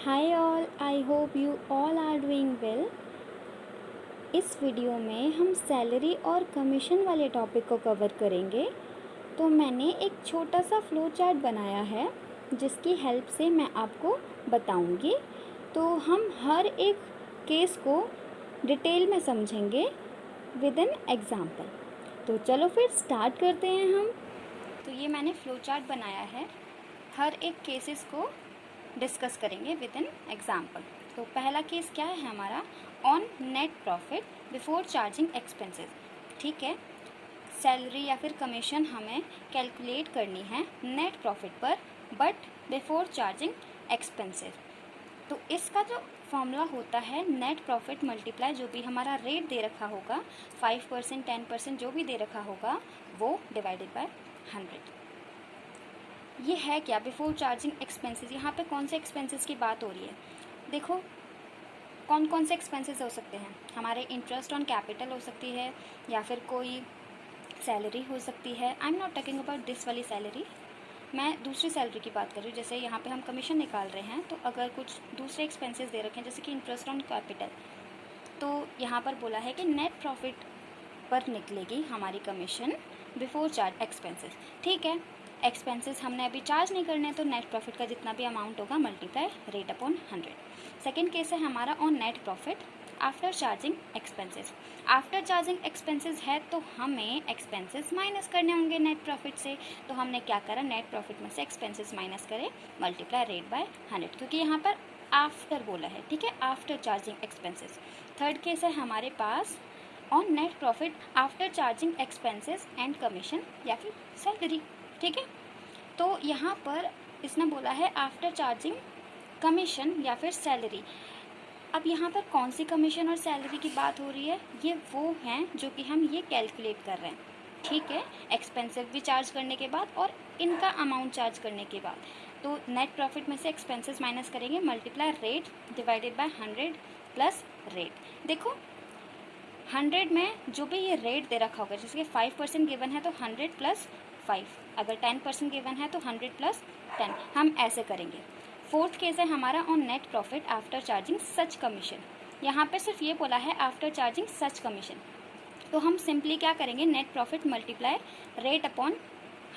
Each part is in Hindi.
Hi all, I hope you all are doing well. इस वीडियो में हम सैलरी और कमीशन वाले टॉपिक को कवर करेंगे। तो मैंने एक छोटा सा फ्लो चार्ट बनाया है जिसकी हेल्प से मैं आपको बताऊंगी। तो हम हर एक केस को डिटेल में समझेंगे विद एन एग्जाम्पल। तो चलो फिर स्टार्ट करते हैं हम। तो ये मैंने फ्लो चार्ट बनाया है, हर एक केसेस को डिस्कस करेंगे विद एन एग्जाम्पल। तो पहला केस क्या है हमारा, on net profit before charging expenses. ठीक है, सैलरी या फिर कमीशन हमें कैलकुलेट करनी है नेट प्रॉफिट पर, बट बिफोर चार्जिंग एक्सपेंसेस। तो इसका जो फॉर्मूला होता है नेट प्रॉफिट मल्टीप्लाई जो भी हमारा रेट दे रखा होगा 5%, 10% जो भी दे रखा होगा वो डिवाइडेड बाय 100। ये है क्या, बिफोर चार्जिंग एक्सपेंसेस। यहाँ पे कौन से एक्सपेंसेस की बात हो रही है, देखो कौन कौन से एक्सपेंसेस हो सकते हैं हमारे। इंटरेस्ट ऑन कैपिटल हो सकती है, या फिर कोई सैलरी हो सकती है। I am not talking about this वाली सैलरी, मैं दूसरी सैलरी की बात कर रही हूँ। जैसे यहाँ पे हम कमीशन निकाल रहे हैं, तो अगर कुछ दूसरे एक्सपेंसेस दे रखे हैं जैसे कि इंटरेस्ट ऑन कैपिटल, तो यहाँ पर बोला है कि नेट प्रॉफिट पर निकलेगी हमारी कमीशन बिफोर चार्ज एक्सपेंसेस। ठीक है, एक्सपेंसेस हमने अभी चार्ज नहीं करने, तो नेट प्रॉफिट का जितना भी अमाउंट होगा multiply rate upon 100। Second case है हमारा on net profit after charging expenses. After charging expenses है तो हमें एक्सपेंसेस माइनस करने होंगे नेट प्रॉफिट से। तो हमने क्या करा, नेट प्रॉफिट में से एक्सपेंसेस माइनस करें मल्टीप्लाई रेट बाय 100, क्योंकि यहाँ पर आफ्टर बोला है। ठीक है, after charging expenses. Third case है हमारे pass on net profit after charging expenses and commission या फिर सैलरी। ठीक है, तो यहाँ पर इसने बोला है आफ्टर चार्जिंग कमीशन या फिर सैलरी। अब यहाँ पर कौन सी कमीशन और सैलरी की बात हो रही है, ये वो हैं जो कि हम ये कैलकुलेट कर रहे हैं। ठीक है, एक्सपेंसिव भी चार्ज करने के बाद और इनका अमाउंट चार्ज करने के बाद। तो नेट प्रॉफिट में से एक्सपेंसेस माइनस करेंगे multiply rate divided by 100 plus rate. देखो 100 में जो भी ये रेट दे रखा होगा, जैसे कि 5% गिवन है तो 100 प्लस 5, अगर 10% गिवन है तो 100 प्लस 10, हम ऐसे करेंगे। फोर्थ केस है हमारा on net profit after charging such commission. यहाँ पे सिर्फ ये बोला है आफ्टर चार्जिंग सच कमीशन, तो हम सिंपली क्या करेंगे, net profit multiply rate upon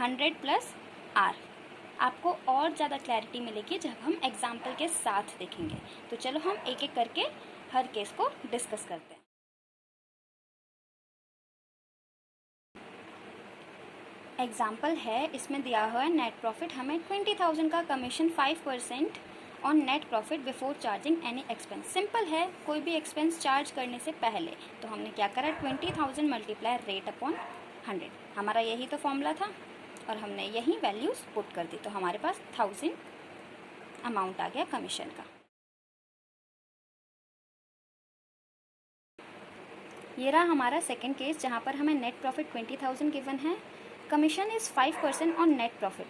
100 plus R. आपको और ज़्यादा क्लैरिटी मिलेगी जब हम एग्जाम्पल के साथ देखेंगे। तो चलो हम एक एक करके हर केस को डिस्कस करते हैं। एग्जाम्पल है, इसमें दिया हुआ है नेट प्रॉफिट हमें 20,000 का commission 5% on net profit before charging any expense. Simple है, कोई भी एक्सपेंस चार्ज करने से पहले। तो हमने क्या करा, 20,000 मल्टीप्लाई रेट अपॉन 100, हमारा यही तो फॉर्मूला था और हमने यही वैल्यूज पुट कर दी, तो हमारे पास 1000 अमाउंट आ गया कमीशन का। ये रहा हमारा सेकेंड केस जहाँ पर हमें नेट प्रॉफिट 20,000 गिवन है, commission is 5% on net profit.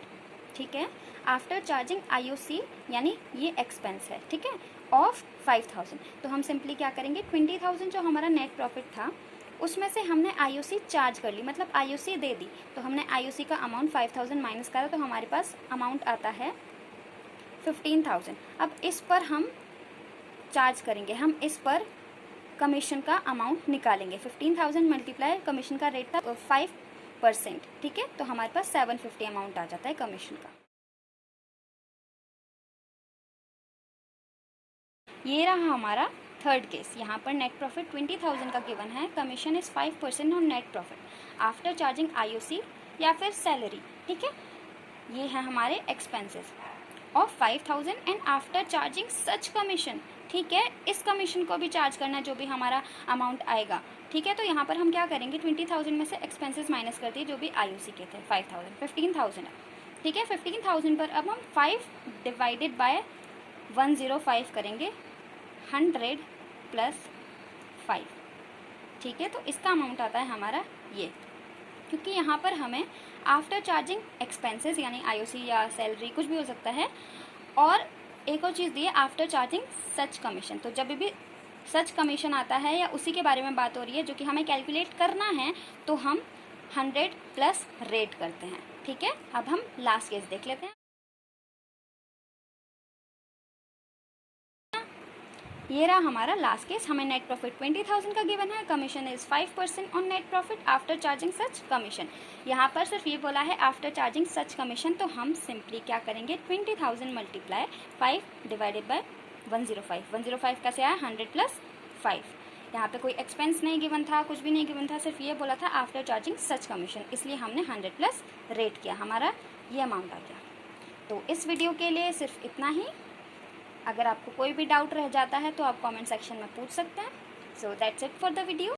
ठीक है, आफ्टर चार्जिंग आईओसी यानी ये एक्सपेंस है। ठीक है, ऑफ 5,000। तो हम सिंपली क्या करेंगे, 20,000 जो हमारा नेट प्रॉफिट था उसमें से हमने आईओसी चार्ज कर ली, मतलब आईओसी दे दी। तो हमने आईओसी का अमाउंट 5,000 माइनस करा, तो हमारे पास अमाउंट आता है 15,000। अब इस पर हम चार्ज करेंगे, हम इस पर कमीशन का अमाउंट निकालेंगे। 15,000 मल्टीप्लाई कमीशन का रेट था 5%। ठीक है, तो हमारे पास 750 अमाउंट आ जाता है कमीशन का। ये रहा हमारा थर्ड केस, यहाँ पर नेट प्रॉफिट 20,000 का गिवन है, commission is 5% on net profit after charging IOC या फिर सैलरी। ठीक है, ये है हमारे expenses of 5,000 and after charging such commission. ठीक है, इस कमीशन को भी चार्ज करना है जो भी हमारा अमाउंट आएगा। ठीक है, तो यहाँ पर हम क्या करेंगे, 20,000 में से एक्सपेंसेस माइनस कर दिए जो भी आईओसी के थे 5,000, 15,000 है। ठीक है, 15,000 पर अब हम 5 डिवाइडेड बाय 105 करेंगे, 100 प्लस 5। ठीक है, तो इसका अमाउंट आता है हमारा ये, क्योंकि यहाँ पर हमें आफ्टर चार्जिंग एक्सपेंसेस यानी आईओसी या सैलरी कुछ भी हो सकता है, और एक और चीज़ दी है आफ्टर चार्जिंग सच कमीशन। तो जब भी सच कमीशन आता है या उसी के बारे में बात हो रही है जो कि हमें कैलकुलेट करना है, तो हम 100 प्लस रेट करते हैं। ठीक है, अब हम लास्ट केस देख लेते हैं। ये रहा हमारा लास्ट केस। हमें नेट प्रॉफिट 20,000 का गिवन है, commission is 5% on net profit after charging such commission. यहाँ पर सिर्फ ये बोला है आफ्टर चार्जिंग सच कमीशन, तो हम सिंपली क्या करेंगे, 20,000 मल्टीप्लाई 5 डिवाइडेड बाय 105। 105 कैसे आया, 100 प्लस 5। यहाँ पे कोई एक्सपेंस नहीं गिवन था, कुछ भी नहीं गिवन था, सिर्फ ये बोला था आफ्टर चार्जिंग सच कमीशन, इसलिए हमने 100 प्लस रेट किया, हमारा ये अमाउंट आ गया। तो इस वीडियो के लिए सिर्फ इतना ही। अगर आपको कोई भी डाउट रह जाता है तो आप कमेंट सेक्शन में पूछ सकते हैं। So that's it for the video.